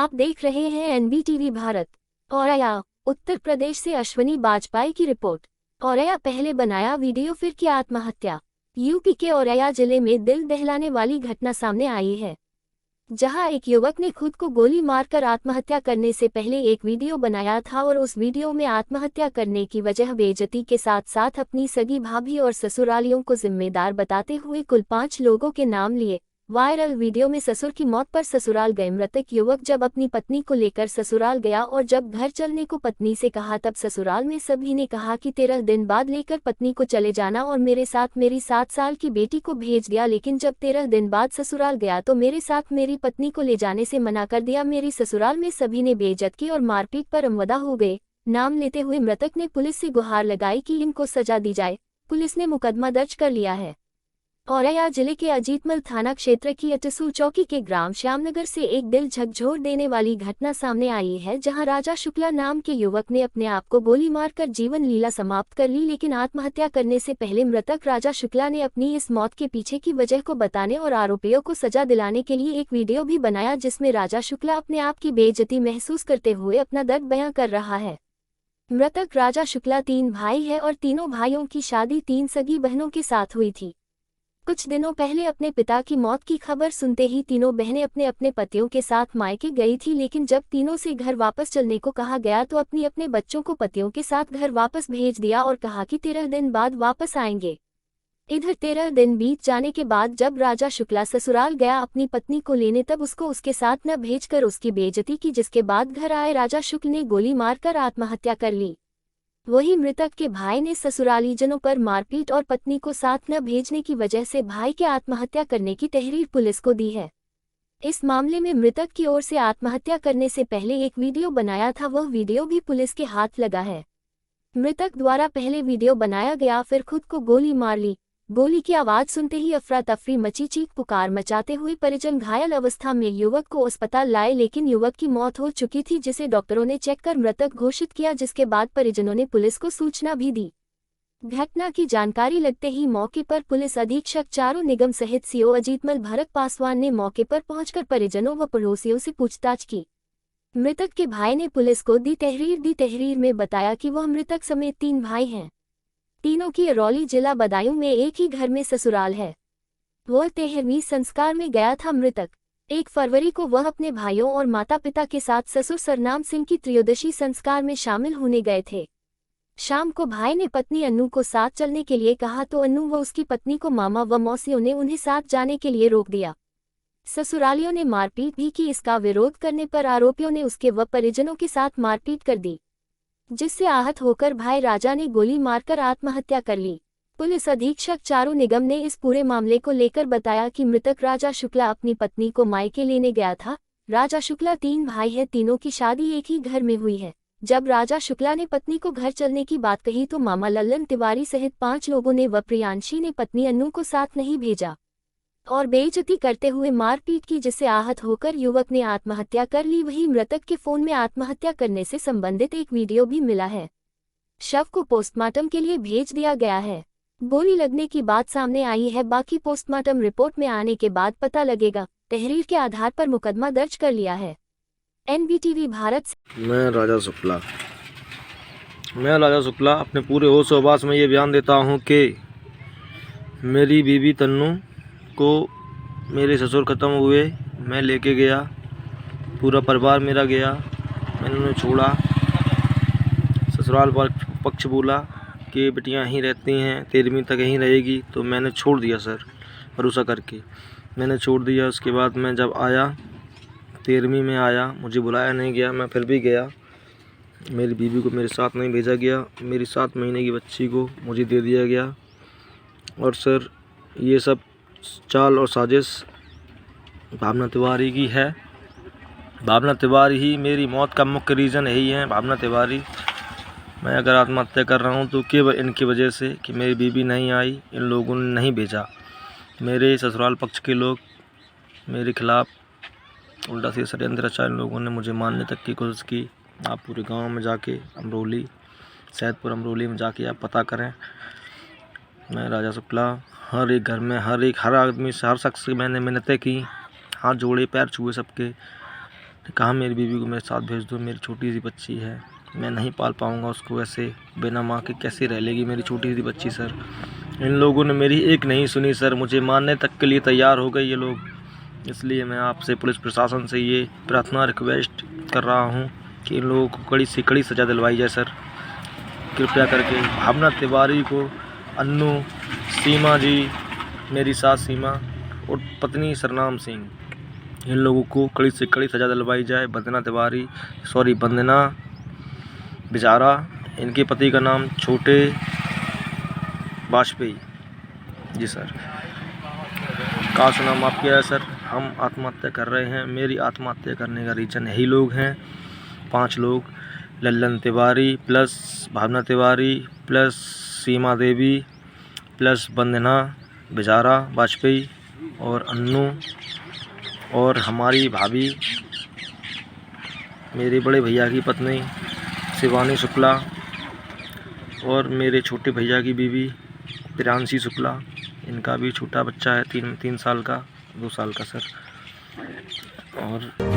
आप देख रहे हैं एनबीटीवी भारत। औरैया, उत्तर प्रदेश से अश्वनी बाजपेयी की रिपोर्ट। औरैया, पहले बनाया वीडियो फिर की आत्महत्या। यूपी के औरैया जिले में दिल दहलाने वाली घटना सामने आई है, जहां एक युवक ने खुद को गोली मारकर आत्महत्या करने से पहले एक वीडियो बनाया था और उस वीडियो में आत्महत्या करने की वजह बेइज्जती के साथ साथ अपनी सगी भाभी और ससुरालियों को जिम्मेदार बताते हुए कुल 5 लोगों के नाम लिए। वायरल वीडियो में ससुर की मौत पर ससुराल गए मृतक युवक जब अपनी पत्नी को लेकर ससुराल गया और जब घर चलने को पत्नी से कहा तब ससुराल में सभी ने कहा कि 13 दिन बाद लेकर पत्नी को चले जाना और मेरे साथ मेरी 7 साल की बेटी को भेज दिया, लेकिन जब 13 दिन बाद ससुराल गया तो मेरे साथ मेरी पत्नी को ले जाने से मना कर दिया। मेरी ससुराल में सभी ने बेइज्जत की और मारपीट पर अमवदा हो गए। नाम लेते हुए मृतक ने पुलिस से गुहार लगाई कि इनको सजा दी जाए। पुलिस ने मुकदमा दर्ज कर लिया है। औरैया जिले के अजीतमल थाना क्षेत्र की अटसू चौकी के ग्राम श्यामनगर से एक दिल झकझोर देने वाली घटना सामने आई है, जहां राजा शुक्ला नाम के युवक ने अपने आप को गोली मारकर जीवन लीला समाप्त कर ली। लेकिन आत्महत्या करने से पहले मृतक राजा शुक्ला ने अपनी इस मौत के पीछे की वजह को बताने और आरोपियों को सजा दिलाने के लिए एक वीडियो भी बनाया, जिसमें राजा शुक्ला अपने आप की बेइज्जती महसूस करते हुए अपना दर्द बयां कर रहा है। मृतक राजा शुक्ला 3 भाई है और तीनों भाइयों की शादी 3 सगी बहनों के साथ हुई थी। कुछ दिनों पहले अपने पिता की मौत की खबर सुनते ही तीनों बहनें अपने अपने पतियों के साथ मायके गई थी, लेकिन जब तीनों से घर वापस चलने को कहा गया तो अपने बच्चों को पतियों के साथ घर वापस भेज दिया और कहा कि 13 दिन बाद वापस आएंगे। इधर 13 दिन बीत जाने के बाद जब राजा शुक्ला ससुराल गया अपनी पत्नी को लेने, तब उसको उसके साथ न भेजकर उसकी बेइज्जती की, जिसके बाद घर आए राजा शुक्ल ने गोली मारकर आत्महत्या कर ली। वही मृतक के भाई ने ससुरालीजनों पर मारपीट और पत्नी को साथ न भेजने की वजह से भाई के आत्महत्या करने की तहरीर पुलिस को दी है। इस मामले में मृतक की ओर से आत्महत्या करने से पहले एक वीडियो बनाया था, वह वीडियो भी पुलिस के हाथ लगा है। मृतक द्वारा पहले वीडियो बनाया गया, फिर खुद को गोली मार ली। गोली की आवाज सुनते ही अफरा तफरी मची, चीख पुकार मचाते हुए परिजन घायल अवस्था में युवक को अस्पताल लाए, लेकिन युवक की मौत हो चुकी थी, जिसे डॉक्टरों ने चेक कर मृतक घोषित किया, जिसके बाद परिजनों ने पुलिस को सूचना भी दी। घटना की जानकारी लगते ही मौके पर पुलिस अधीक्षक चारू निगम सहित सीओ अजीतमल भरत पासवान ने मौके पर पहुंचकर परिजनों व पड़ोसियों से पूछताछ की। मृतक के भाई ने पुलिस को दी तहरीर में बताया कि वह मृतक समेत 3 भाई हैं। तीनों की अरौली जिला बदायूं में एक ही घर में ससुराल है। वह 13वीं संस्कार में गया था। मृतक 1 फरवरी को वह अपने भाइयों और माता पिता के साथ ससुर सरनाम सिंह की त्रयोदशी संस्कार में शामिल होने गए थे। शाम को भाई ने पत्नी अन्नू को साथ चलने के लिए कहा तो अन्नू व उसकी पत्नी को मामा व मौसियों ने उन्हें साथ जाने के लिए रोक दिया। ससुरालियों ने मारपीट भी की। इसका विरोध करने पर आरोपियों ने उसके व परिजनों के साथ मारपीट कर दी, जिससे आहत होकर भाई राजा ने गोली मारकर आत्महत्या कर ली। पुलिस अधीक्षक चारू निगम ने इस पूरे मामले को लेकर बताया कि मृतक राजा शुक्ला अपनी पत्नी को मायके लेने गया था। राजा शुक्ला 3 भाई है, तीनों की शादी एक ही घर में हुई है। जब राजा शुक्ला ने पत्नी को घर चलने की बात कही तो मामा लल्लन तिवारी सहित 5 लोगों ने व प्रियांशी ने पत्नी अन्नू को साथ नहीं भेजा और बेइज्जती करते हुए मारपीट की, जिससे आहत होकर युवक ने आत्महत्या कर ली। वहीं मृतक के फोन में आत्महत्या करने से संबंधित एक वीडियो भी मिला है। शव को पोस्टमार्टम के लिए भेज दिया गया है। गोली लगने की बात सामने आई है, बाकी पोस्टमार्टम रिपोर्ट में आने के बाद पता लगेगा। तहरीर के आधार पर मुकदमा दर्ज कर लिया है। एनबीटीवी भारत से मैं राजा शुक्ला अपने पूरे होश आवास में ये बयान देता हूँ कि मेरी बीवी तन्नू को मेरे ससुर ख़त्म हुए, मैं लेके गया, पूरा परिवार मेरा गया, मैंने उन्हें छोड़ा। ससुराल पक्ष बोला कि बेटियां यहीं रहती हैं, 13वीं तक यहीं रहेगी, तो मैंने छोड़ दिया सर, भरोसा करके मैंने छोड़ दिया। उसके बाद मैं जब आया 13वीं में आया, मुझे बुलाया नहीं गया, मैं फिर भी गया। मेरी बीवी को मेरे साथ नहीं भेजा गया, मेरी 7 महीने की बच्ची को मुझे दे दिया गया। और सर ये सब चाल और साजिश भावना तिवारी की है। भावना तिवारी ही मेरी मौत का मुख्य रीज़न यही है, भावना तिवारी। मैं अगर आत्महत्या कर रहा हूँ तो केवल इनकी वजह से कि मेरी बीवी नहीं आई, इन लोगों ने नहीं भेजा। मेरे ससुराल पक्ष के लोग मेरे खिलाफ़ उल्टा से षड्यंत्र रचा। इन लोगों ने मुझे मारने तक की कोशिश की। आप पूरे गांव में जाके सैदपुर अमरोली में जाके आप पता करें। मैं राजा शुक्ला हर एक घर में हर आदमी से, हर शख्स से मैंने मिन्नतें की, हाथ जोड़े, पैर छुए सबके। कहा मेरी बीवी को मेरे साथ भेज दो, मेरी छोटी सी बच्ची है, मैं नहीं पाल पाऊँगा उसको, ऐसे बिना माँ के कैसे रह लेगी मेरी छोटी सी बच्ची सर। इन लोगों ने मेरी एक नहीं सुनी सर, मुझे मारने तक के लिए तैयार हो गए ये लोग। इसलिए मैं आपसे पुलिस प्रशासन से ये प्रार्थना रिक्वेस्ट कर रहा हूँ कि इन लोगों को कड़ी से कड़ी सज़ा दिलवाई जाए सर, कृपया करके। भावना तिवारी को, अन्नू, सीमा जी, मेरी सास सीमा और पत्नी सरनाम सिंह, इन लोगों को कड़ी से कड़ी सज़ा दिलवाई जाए। वंदना बेचारा, इनके पति का नाम छोटे वाजपेयी जी सर। का सुना माफ किया है सर, हम आत्महत्या कर रहे हैं। मेरी आत्महत्या करने का रीज़न यही लोग हैं, 5 लोग, लल्लन तिवारी प्लस भावना तिवारी प्लस सीमा देवी प्लस वंदना बेचारा वाजपेयी और अन्नू और हमारी भाभी, मेरे बड़े भैया की पत्नी शिवानी शुक्ला और मेरे छोटे भैया की बीवी प्रियांशी शुक्ला, इनका भी छोटा बच्चा है 3 साल का, 2 साल का सर। और